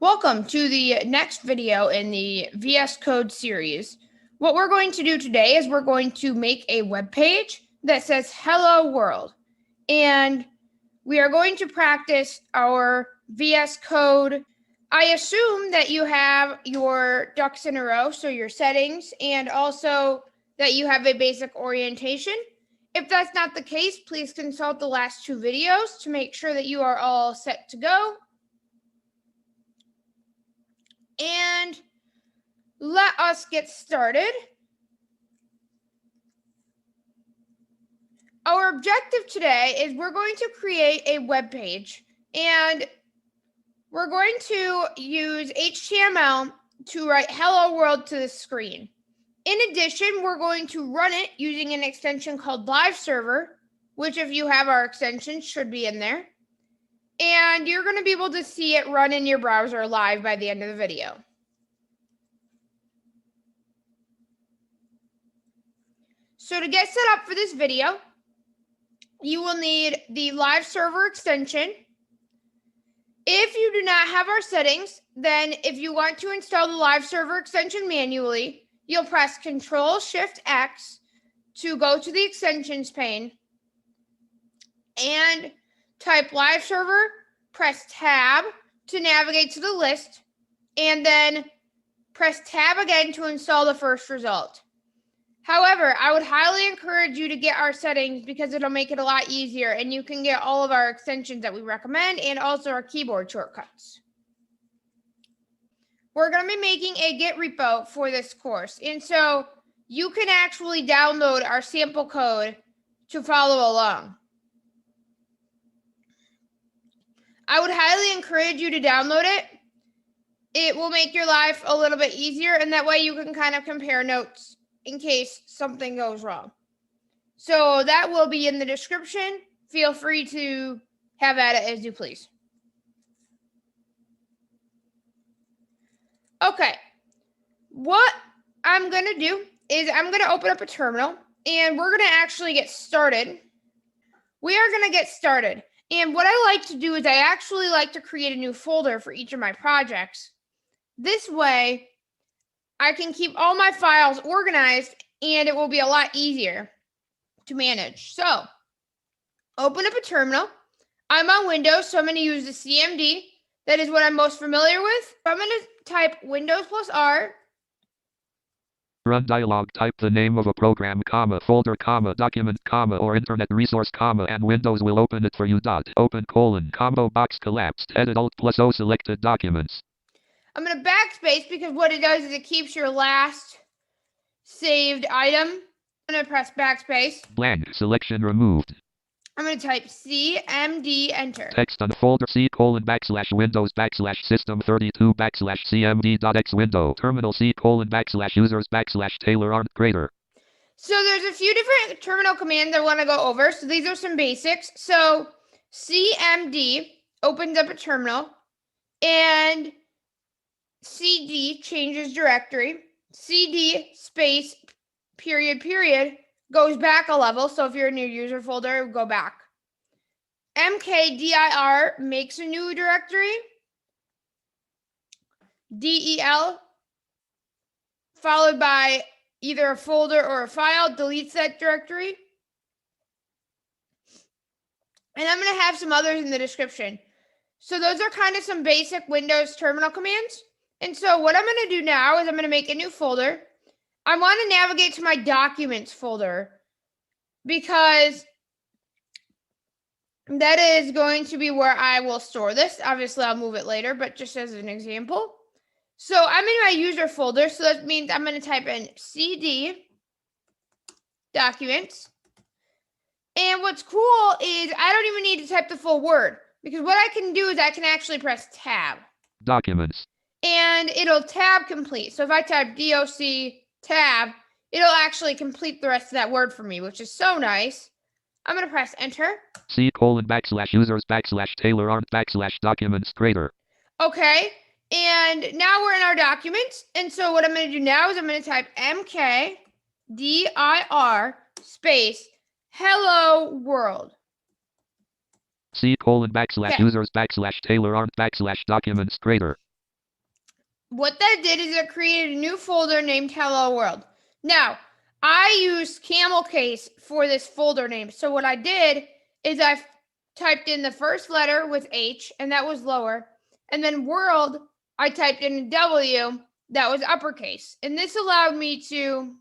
Welcome to the next video in the VS Code series. What we're going to do today is we're going to make a web page that says Hello World. And we are going to practice our VS Code. I assume that you have your ducks in a row, so your settings, and also that you have a basic orientation. If that's not the case, please consult the last two videos to make sure that you are all set to go. And let us get started. Our objective today is we're going to create a web page, and we're going to use HTML to write Hello World to the screen. In addition, we're going to run it using an extension called Live Server, which if you have our extension should be in there. And you're going to be able to see it run in your browser live by the end of the video. So to get set up for this video, you will need the Live Server extension. If you do not have our settings, then if you want to install the Live Server extension manually, you'll press Control-Shift-X to go to the extensions pane and type Live Server, press Tab to navigate to the list, and then press Tab again to install the first result. However, I would highly encourage you to get our settings because it'll make it a lot easier and you can get all of our extensions that we recommend and also our keyboard shortcuts. We're going to be making a Git repo for this course, and so you can actually download our sample code to follow along. I would highly encourage you to download it. It will make your life a little bit easier, and that way you can kind of compare notes in case something goes wrong. So that will be in the description. Feel free to have at it as you please. Okay, what I'm going to do is I'm going to open up a terminal and we're going to actually get started. We are going to get started. And what I like to do is I actually like to create a new folder for each of my projects. This way, I can keep all my files organized and it will be a lot easier to manage. So, open up a terminal. I'm on Windows, so I'm going to use the CMD. That is what I'm most familiar with. So I'm going to type Windows plus R. Run dialog, type the name of a program, comma, folder, comma, document, comma, or internet resource, comma, and Windows will open it for you. Open colon, combo box collapsed, edit Alt plus O selected documents. I'm going to backspace because what it does is it keeps your last saved item. I'm going to press backspace. Blank, selection removed. I'm going to type CMD, enter. Text on folder C colon backslash Windows backslash system 32 backslash CMD.X window. Terminal C colon backslash users backslash Taylor Arndt greater. So there's a few different terminal commands I want to go over. So these are some basics. So CMD opens up a terminal and CD changes directory. CD space period goes back a level. So if you're in your user folder, go back. MKDIR makes a new directory. DEL followed by either a folder or a file deletes that directory. And I'm going to have some others in the description. So those are kind of some basic Windows terminal commands. And so what I'm going to do now is I'm going to make a new folder. I want to navigate to my documents folder because that is going to be where I will store this. Obviously, I'll move it later, but just as an example. So I'm in my user folder. So that means I'm going to type in CD documents. And what's cool is I don't even need to type the full word because what I can do is I can actually press tab. Documents. And it'll tab complete. So if I type DOC tab, it'll actually complete the rest of that word for me, which is so nice. I'm going to press enter. C colon backslash users backslash Taylor Arndt backslash documents greater. Okay. And now we're in our documents. And so what I'm going to do now is I'm going to type MKDIR space hello world. C colon backslash users backslash Taylor Arndt backslash documents greater. what that did is it created a new folder named Hello World. Now, I used camel case for this folder name. So what I did is I typed in the first letter with H, and that was lower. And then world, I typed in a W, that was uppercase. And this allowed me to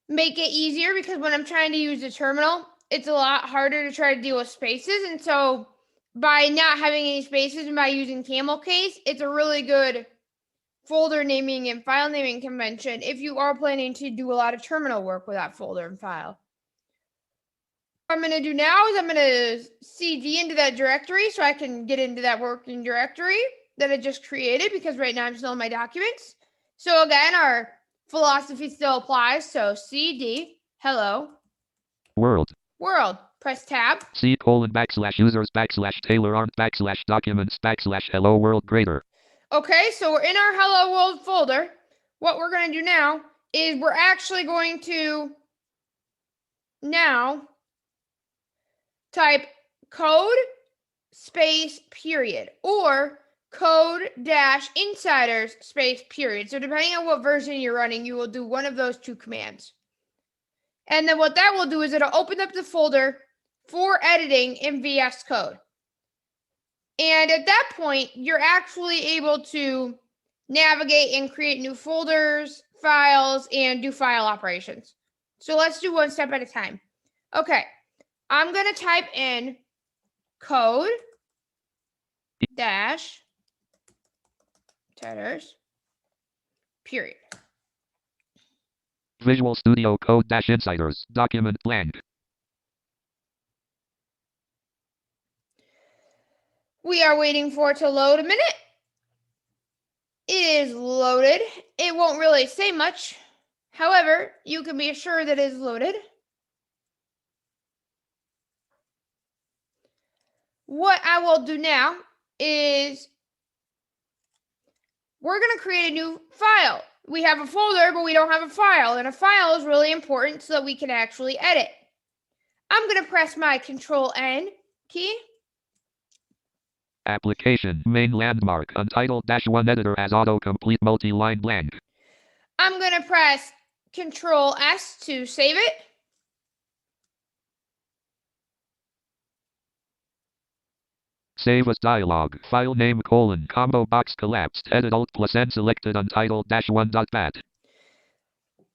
make it easier because when I'm trying to use the terminal, it's a lot harder to try to deal with spaces. And so by not having any spaces and by using camel case, it's a really good folder naming and file naming convention if you are planning to do a lot of terminal work with that folder and file. What I'm going to do now is I'm going to CD into that directory so I can get into that working directory that I just created because right now I'm still in my documents. So again, our philosophy still applies. So CD, hello, World. press tab. C:\\users/Taylor_Arndt/documents/hello world greater. Okay, so we're in our Hello World folder. What we're going to do now is we're actually going to now type code space period or code dash insiders space period. So depending on what version you're running, you will do one of those two commands. And then what that will do is it'll open up the folder for editing in VS Code. And at that point, you're actually able to navigate and create new folders, files, and do file operations. So let's do one step at a time. Okay, I'm going to type in code dash tethers period. Visual Studio Code dash insiders document blank. We are waiting for it to load a minute. It is loaded. It won't really say much. However, you can be assured that it is loaded. What I will do now is we're going to create a new file. We have a folder, but we don't have a file. And a file is really important so that we can actually edit. I'm going to press my Control-N key. Application main landmark untitled -1 editor as autocomplete multi-line blank. I'm going to press Control-S to save it. Save as dialog. File name : combo box collapsed. Edit Alt+N selected untitled-1.bat.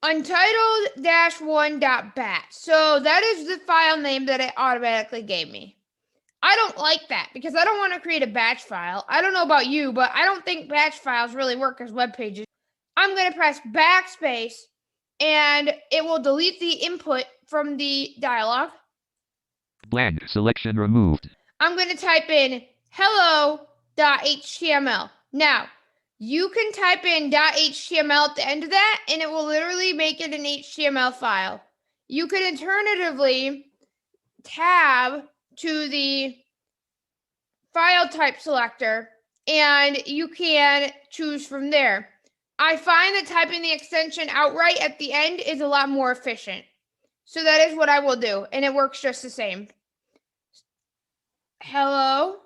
Untitled-1.bat. So that is the file name that it automatically gave me. I don't like that because I don't want to create a batch file. I don't know about you, but I don't think batch files really work as web pages. I'm going to press backspace and it will delete the input from the dialog. Blank. Selection removed. I'm going to type in hello.html. Now, you can type in .html at the end of that, and it will literally make it an HTML file. You could alternatively tab to the file type selector, and you can choose from there. I find that typing the extension outright at the end is a lot more efficient. So that is what I will do, and it works just the same. Hello.html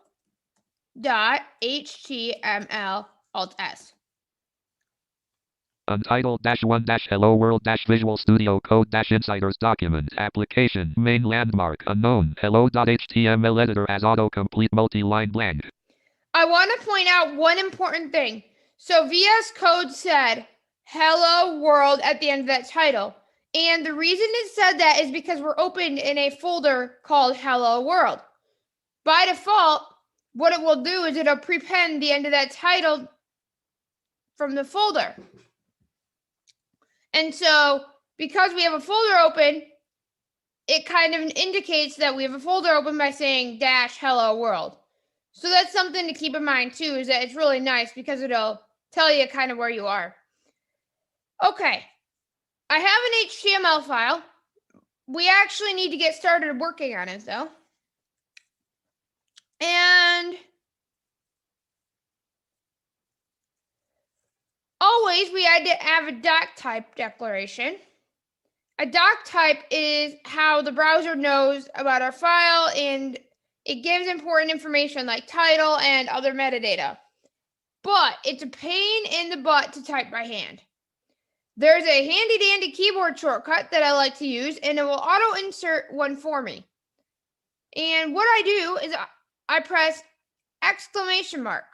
Alt-S. Untitled-1-hello world-visual studio code-insiders document. Application main landmark unknown. Hello.html editor as autocomplete multi-line blank. I want to point out one important thing. So VS Code said hello world at the end of that title. And the reason it said that is because we're open in a folder called hello world. By default, what it will do is it'll prepend the end of that title from the folder. And so because we have a folder open, it kind of indicates that we have a folder open by saying -hello world. So that's something to keep in mind too, is that it's really nice because it'll tell you kind of where you are. Okay, I have an HTML file. We actually need to get started working on it though. And always we had to have a doc type declaration. A doc type is how the browser knows about our file and it gives important information like title and other metadata. but it's a pain in the butt to type by hand. There's a handy dandy keyboard shortcut that I like to use, and it will auto insert one for me. And what I do is I press exclamation mark.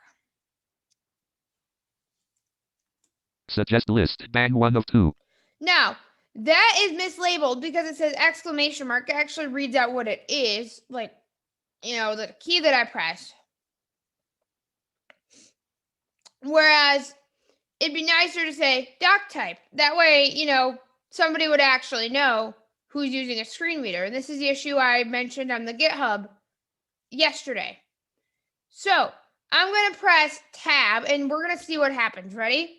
Suggest list. Bang 1 of 2. Now, that is mislabeled because it says exclamation mark. It actually reads out what it is, like, the key that I pressed. Whereas it'd be nicer to say doc type. That way, somebody would actually know who's using a screen reader. And this is the issue I mentioned on the GitHub yesterday. So I'm going to press tab and we're going to see what happens. Ready?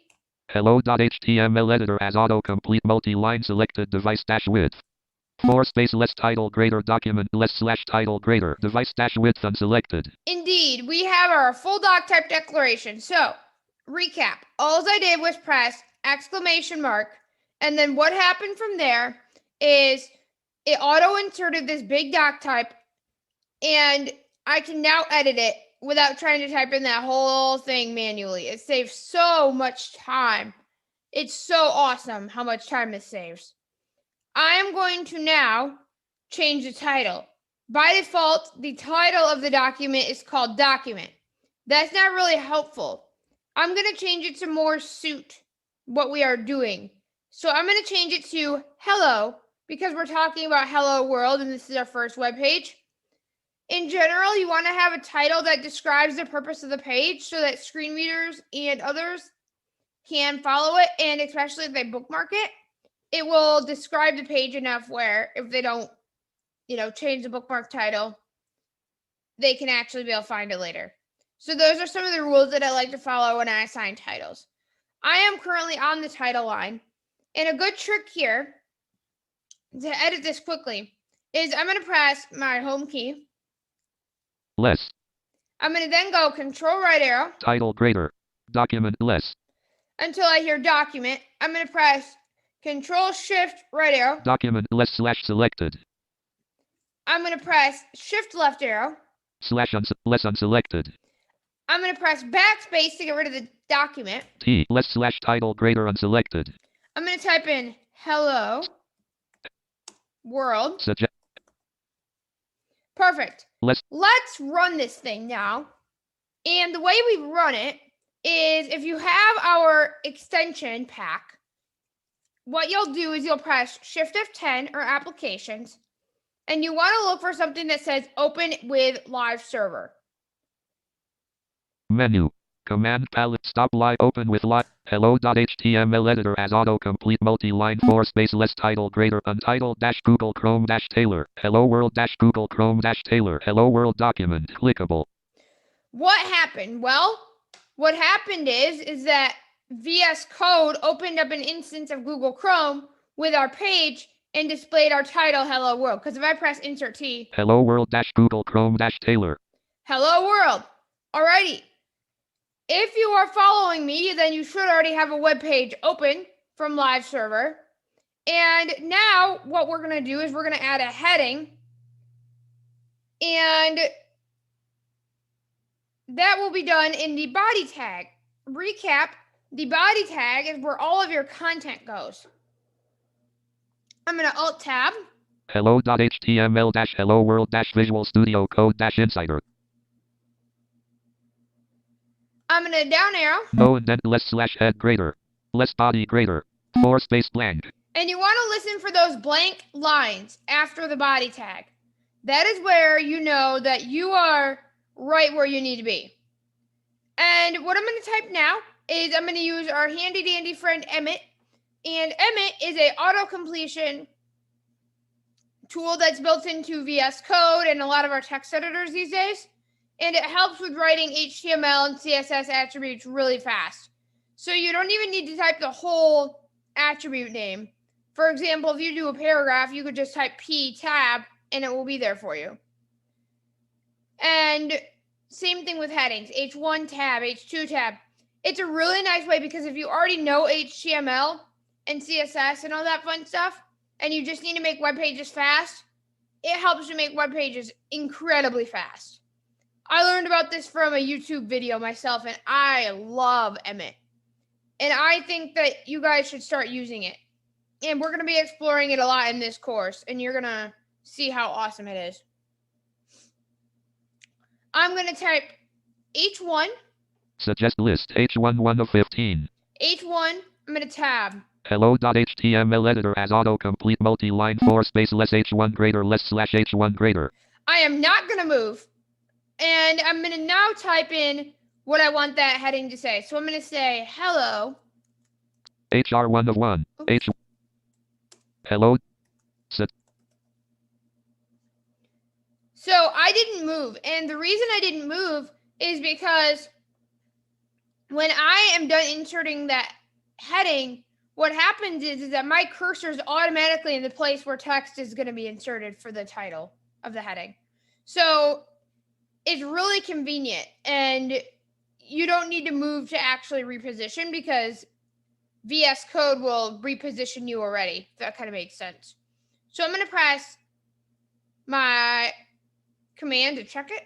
Hello.html editor as autocomplete multi-line selected device dash width. 4 space less title greater document less slash title greater device dash width unselected. Indeed, we have our full doc type declaration. So recap, all I did was press exclamation mark, and then what happened from there is it auto inserted this big doc type, and I can now edit it without trying to type in that whole thing manually. It saves so much time. It's so awesome how much time this saves. I am going to now change the title. By default, the title of the document is called document. That's not really helpful. I'm going to change it to more suit what we are doing. So I'm going to change it to hello because we're talking about hello world and this is our first web page. In general, you want to have a title that describes the purpose of the page so that screen readers and others can follow it, and especially if they bookmark it, it will describe the page enough where if they don't, change the bookmark title, they can actually be able to find it later. So those are some of the rules that I like to follow when I assign titles. I am currently on the title line, and a good trick here to edit this quickly is I'm going to press my home key. Less. I'm going to then go control right arrow. Title greater. Document less. Until I hear document. I'm going to press control shift right arrow. Document less slash selected. I'm going to press shift left arrow. Slash less unselected. I'm going to press backspace to get rid of the document. T less slash title greater unselected. I'm going to type in hello world. Perfect. Let's run this thing now. And the way we run it is if you have our extension pack, what you'll do is you'll press Shift F10 or applications, and you want to look for something that says open with live server. Menu. Command palette stop live open with live. Hello.html editor as autocomplete multi-line 4 space less title greater untitled dash Google Chrome dash Taylor. Hello world dash Google Chrome dash Taylor. Hello world document clickable. What happened? Well, what happened is that VS Code opened up an instance of Google Chrome with our page and displayed our title Hello World. Because if I press Insert T. Hello world dash Google Chrome dash Taylor. Hello world. Alrighty. If you are following me, then you should already have a web page open from live server. And now what we're going to do is we're going to add a heading. And that will be done in the body tag. Recap, the body tag is where all of your content goes. I'm going to Alt Tab. Hello.html dash hello world dash Visual Studio Code dash Insider. I'm going to down arrow. No indent less slash head greater. Less body greater. 4 space blank. And you want to listen for those blank lines after the body tag. That is where you know that you are right where you need to be. And what I'm going to type now is I'm going to use our handy dandy friend Emmet. And Emmet is a auto completion tool that's built into VS Code and a lot of our text editors these days. And it helps with writing HTML and CSS attributes really fast. So you don't even need to type the whole attribute name. For example, if you do a paragraph, you could just type P tab and it will be there for you. And same thing with headings, H1 tab, H2 tab. It's a really nice way because if you already know HTML and CSS and all that fun stuff, and you just need to make web pages fast, it helps you make web pages incredibly fast. I learned about this from a YouTube video myself, and I love Emmet. And I think that you guys should start using it. And we're going to be exploring it a lot in this course, and you're going to see how awesome it is. I'm going to type H1. Suggest list H1 1 of 15. H1, I'm going to tab. Hello.html editor as autocomplete multi-line 4 space less H1 greater less slash H1 greater. I am not going to move. And I'm going to now type in what I want that heading to say. So I'm going to say hello. HR1 of 1. H. Hello. So I didn't move. And the reason I didn't move is because when I am done inserting that heading, what happens is that my cursor is automatically in the place where text is going to be inserted for the title of the heading. So it's really convenient, and you don't need to move to actually reposition because VS Code will reposition you already. If that kind of makes sense. So I'm going to press my command to check it.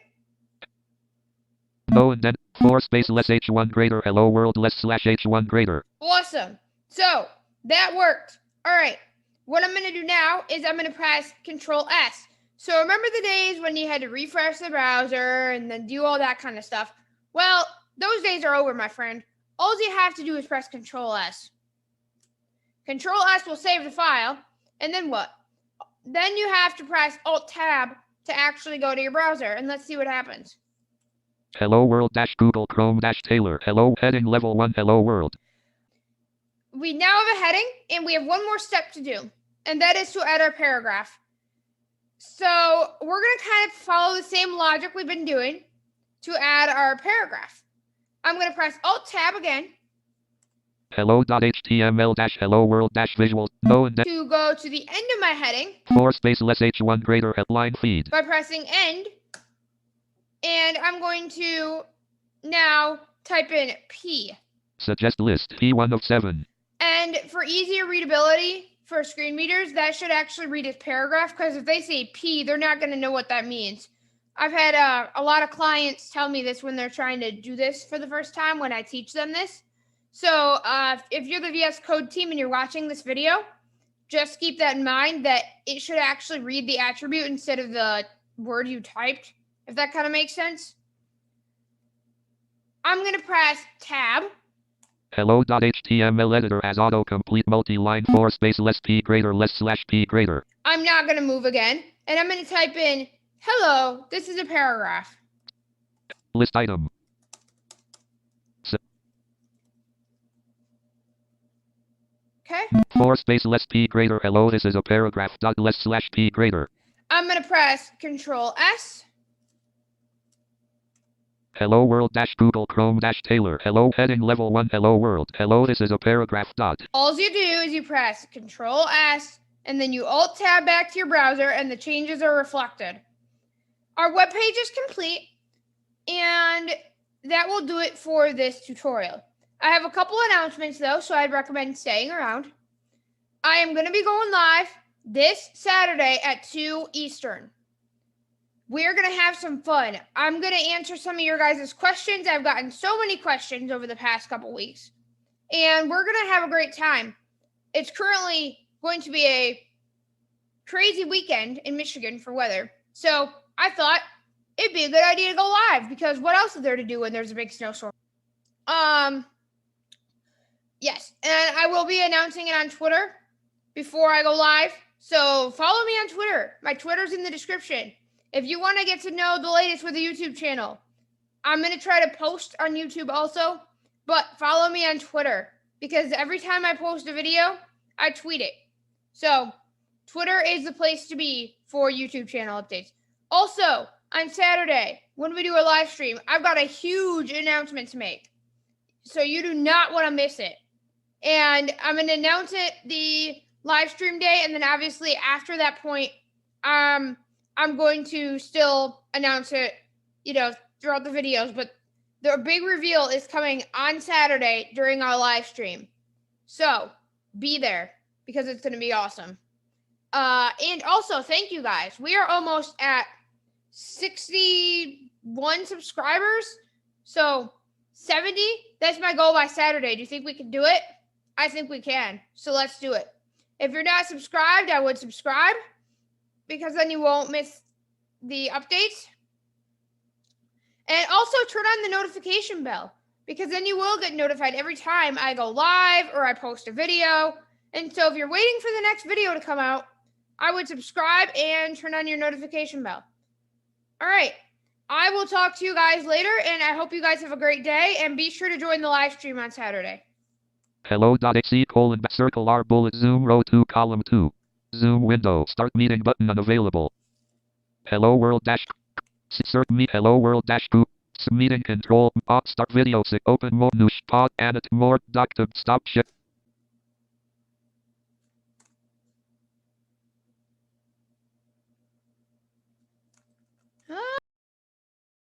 No indent 4 space less H1 greater hello world less slash H1 greater. Awesome. So that worked. All right. What I'm going to do now is I'm going to press Control S. So remember the days when you had to refresh the browser and then do all that kind of stuff? Well, those days are over, my friend. All you have to do is press Control S. Control S will save the file. And then what? Then you have to press Alt Tab to actually go to your browser. And let's see what happens. Hello world dash Google Chrome dash Taylor. Hello heading level 1 hello world. We now have a heading, and we have one more step to do. And that is to add our paragraph. So we're going to kind of follow the same logic we've been doing to add our paragraph. I'm going to press Alt Tab again. Hello.html dash hello world dash visual. No indent. To go to the end of my heading. 4 space less H1 greater headline feed. By pressing End. And I'm going to now type in P. Suggest list P1 of 7. And for easier readability for screen readers, that should actually read as paragraph, because if they say P, they're not going to know what that means. I've had a lot of clients tell me this when they're trying to do this for the first time when I teach them this. So if you're the VS Code team and you're watching this video, just keep that in mind, that it should actually read the attribute instead of the word you typed, if that kind of makes sense. I'm going to press Tab. Hello.html editor as autocomplete multi-line 4 space less P greater less slash P greater. I'm not going to move again. And I'm going to type in, hello, this is a paragraph. List item. Okay. 4 space less P greater hello this is a paragraph dot less slash P greater. I'm going to press Control S. Hello world dash Google Chrome dash Taylor. Hello heading level 1 hello world. Hello this is a paragraph dot. All you do is you press Control S and then you Alt Tab back to your browser and the changes are reflected. Our web page is complete, and that will do it for this tutorial. I have a couple announcements though, so I'd recommend staying around. I am going to be going live this Saturday at 2 Eastern. We're going to have some fun. I'm going to answer some of your guys' questions. I've gotten so many questions over the past couple weeks. And we're going to have a great time. It's currently going to be a crazy weekend in Michigan for weather. So I thought it'd be a good idea to go live, because what else is there to do when there's a big snowstorm? Yes, and I will be announcing it on Twitter before I go live. So follow me on Twitter. My Twitter's in the description. If you want to get to know the latest with the YouTube channel, I'm going to try to post on YouTube also, but follow me on Twitter, because every time I post a video, I tweet it. So Twitter is the place to be for YouTube channel updates. Also, on Saturday, when we do a live stream, I've got a huge announcement to make. So you do not want to miss it. And I'm going to announce it the live stream day, and then obviously after that point, I'm going to still announce it, throughout the videos, but the big reveal is coming on Saturday during our live stream. So be there, because it's going to be awesome. And also, thank you guys. We are almost at 60 71 subscribers. So 70, that's my goal by Saturday. Do you think we can do it? I think we can. So let's do it. If you're not subscribed, I would subscribe because then you won't miss the updates. And also turn on the notification bell because then you will get notified every time I go live or I post a video. And so if you're waiting for the next video to come out, I would subscribe and turn on your notification bell. All right. I will talk to you guys later, and I hope you guys have a great day, and be sure to join the live stream on Saturday. Hello.exe : circle R bullet zoom row 2 column 2. Zoom window start meeting button unavailable. Hello world dash Cert me hello world dash group meeting control start video open mode nush pod edit more doctor stop ship